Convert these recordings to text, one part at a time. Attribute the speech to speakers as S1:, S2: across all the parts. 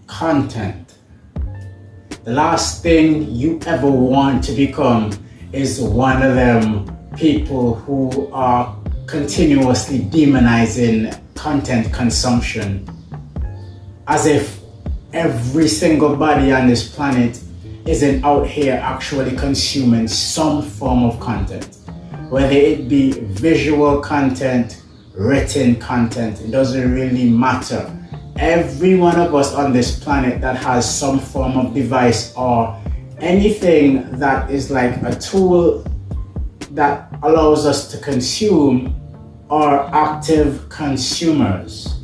S1: content. The last thing you ever want to become is one of them people who are continuously demonizing content consumption, as if every single body on this planet isn't out here actually consuming some form of content, whether it be visual content, written content. It doesn't really matter. Every one of us on this planet that has some form of device or anything that is like a tool that allows us to consume are active consumers.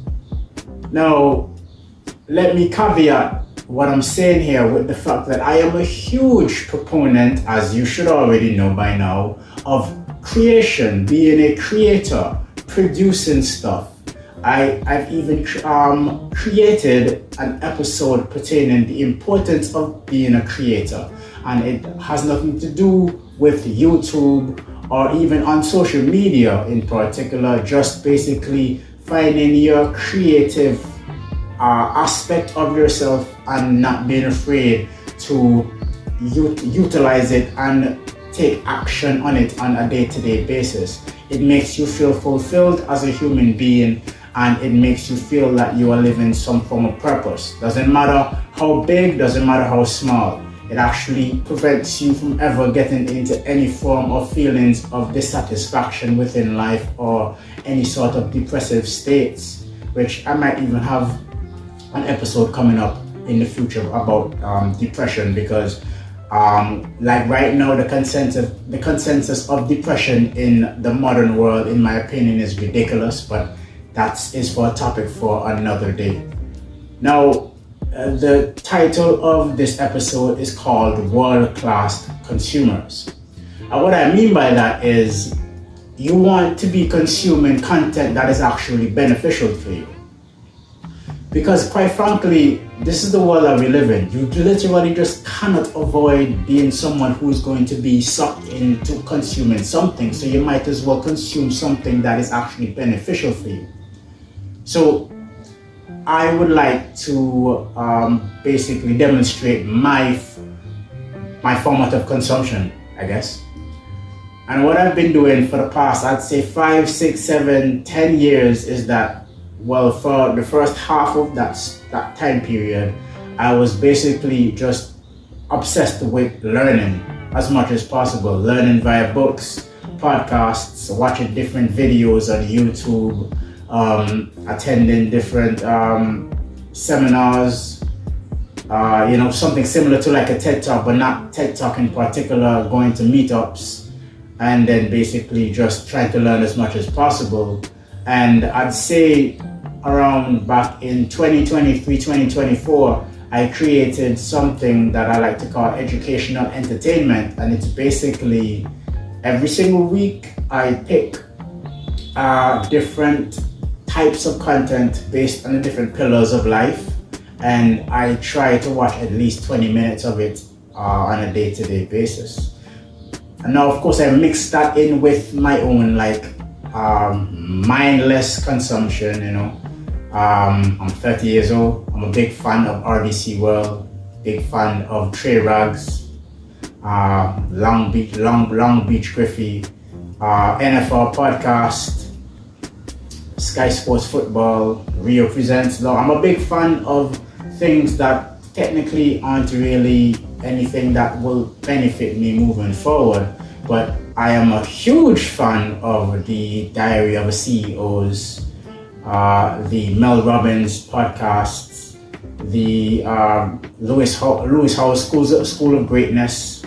S1: Now, let me caveat what I'm saying here with the fact that I am a huge proponent, as you should already know by now, of creation, being a creator, producing stuff. I've even created an episode pertaining the importance of being a creator, and it has nothing to do with YouTube or even on social media in particular, just basically finding your creative aspect of yourself and not being afraid to utilize it and take action on it on a day-to-day basis. It makes you feel fulfilled as a human being, and it makes you feel that you are living some form of purpose. Doesn't matter how big, doesn't matter how small. It actually prevents you from ever getting into any form of feelings of dissatisfaction within life or any sort of depressive states, which I might even have an episode coming up in the future about depression, because like right now the consensus of depression in the modern world, in my opinion, is ridiculous, but that is for a topic for another day. Now, the title of this episode is called World-Class Consumers. And what I mean by that is you want to be consuming content that is actually beneficial for you. Because quite frankly, this is the world that we live in. You literally just cannot avoid being someone who's going to be sucked into consuming something. So you might as well consume something that is actually beneficial for you. So I would like to basically demonstrate my format of consumption, I guess. And what I've been doing for the past, I'd say 5, 6, 7, 10 years is that, well, for the first half of that time period, I was basically just obsessed with learning as much as possible. Learning via books, podcasts, watching different videos on YouTube, attending different seminars, something similar to like a TED Talk, but not TED Talk in particular, going to meetups, and then basically just trying to learn as much as possible. And I'd say around back in 2023, 2024, I created something that I like to call educational entertainment. And it's basically every single week I pick different types of content based on the different pillars of life. And I try to watch at least 20 minutes of it on a day-to-day basis. And now, of course, I mix that in with my own mindless consumption, I'm 30 years old. I'm a big fan of RDC World, big fan of Trey Rags, Long Beach Griffey, NFL podcast, Sky Sports Football, Rio Presents Law. I'm a big fan of things that technically aren't really anything that will benefit me moving forward, but I am a huge fan of the Diary of a CEO's, the Mel Robbins podcasts, the Lewis Howes School of Greatness.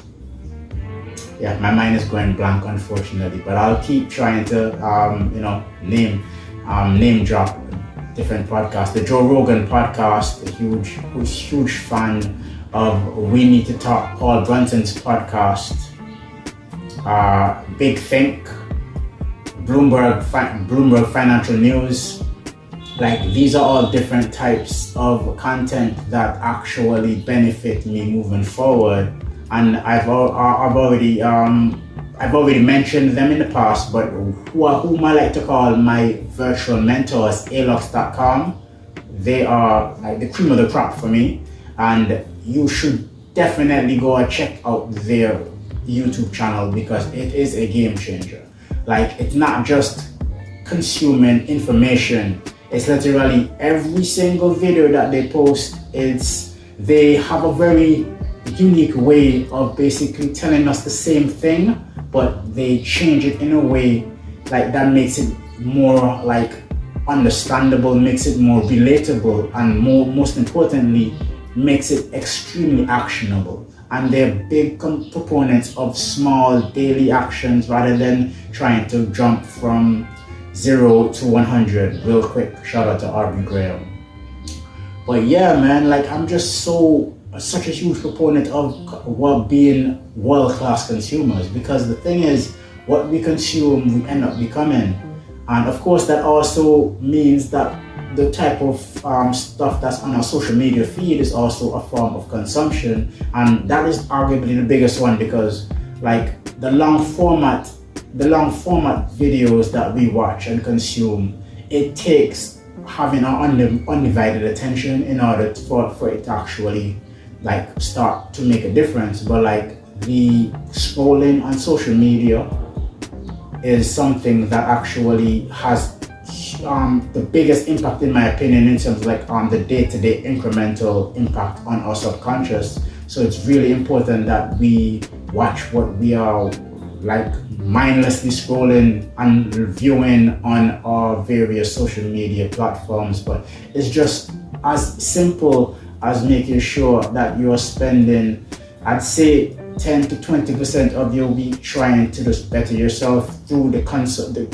S1: Yeah, my mind is going blank, unfortunately, but I'll keep trying to name drop different podcasts. The Joe Rogan podcast, a huge fan of We Need to Talk, Paul Brunson's podcast, Big Think, Bloomberg Financial News. Like, these are all different types of content that actually benefit me moving forward. And I've already mentioned them in the past, but whom I like to call my virtual mentors, Alux.com, they are like the cream of the crop for me, and you should definitely go and check out their YouTube channel because it is a game changer. Like, it's not just consuming information, it's literally every single video that they post, they have a very unique way of basically telling us the same thing, but they change it in a way like that makes it more like understandable, makes it more relatable, and most importantly, makes it extremely actionable. And they're big proponents of small daily actions rather than trying to jump from 0 to 100 real quick. Shout out to Aubrey Graham. But yeah, man, like, I'm just such a huge proponent of being world-class consumers, because the thing is, what we consume, we end up becoming. And of course, that also means that the type of stuff that's on our social media feed is also a form of consumption, and that is arguably the biggest one, because like the long format videos that we watch and consume, it takes having our undivided attention in order for it to actually like start to make a difference. But like, the scrolling on social media is something that actually has the biggest impact, in my opinion, in terms of like the day-to-day incremental impact on our subconscious. So it's really important that we watch what we are like mindlessly scrolling and viewing on our various social media platforms. But it's just as simple as making sure that you're spending, I'd say, 10 to 20% of your week trying to just better yourself through the content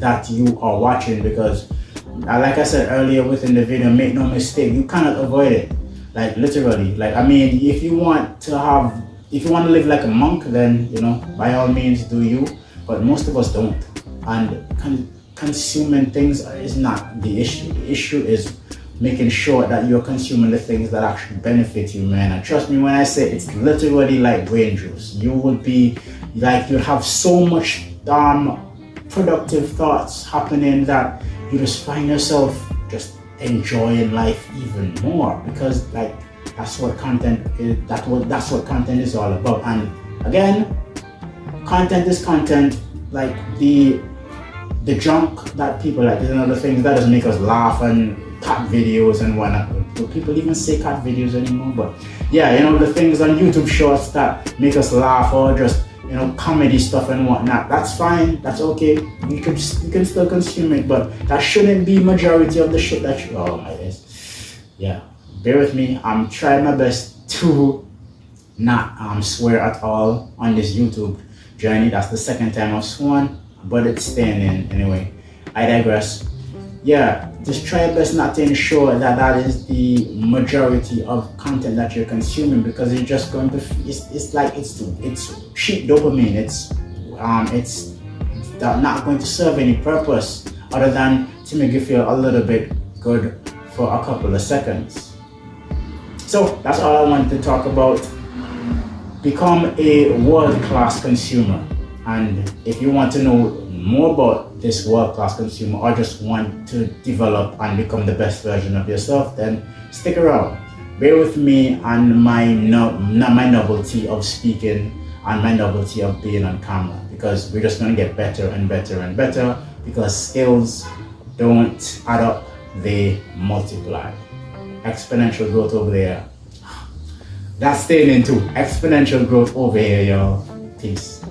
S1: that you are watching. Because like I said earlier within the video, make no mistake, you cannot avoid it. Like, literally, like, I mean, if you want to live like a monk, then, you know, by all means do you, but most of us don't. And consuming things is not the issue. The issue is making sure that you're consuming the things that actually benefit you, man. And trust me when I say it's literally like brain juice. You would be like, you have so much productive thoughts happening that you just find yourself just enjoying life even more, because like, that's what content is. That's what content is all about. And again, content is content. Like the junk that people like, there's another things that doesn't make us laugh, and cat videos and whatnot. Do people even say cat videos anymore? But yeah, you know, the things on YouTube Shorts that make us laugh, or just, you know, comedy stuff and whatnot. That's fine. That's okay. You can still consume it, but that shouldn't be majority of the shit that you. Oh my goodness. Yeah. Bear with me. I'm trying my best to not swear at all on this YouTube journey. That's the second time I've sworn, but it's staying in anyway. I digress. Yeah, just try your best not to ensure that is the majority of content that you're consuming, because you're just going to. It's like it's cheap dopamine. It's not going to serve any purpose other than to make you feel a little bit good for a couple of seconds. So that's all I wanted to talk about. Become a world-class consumer. And if you want to know more about this world-class consumer, or just want to develop and become the best version of yourself, then stick around. Bear with me and my novelty of speaking and my novelty of being on camera, because we're just going to get better and better and better, because skills don't add up, they multiply. Exponential growth over there. That's staying into exponential growth over here, y'all. Peace.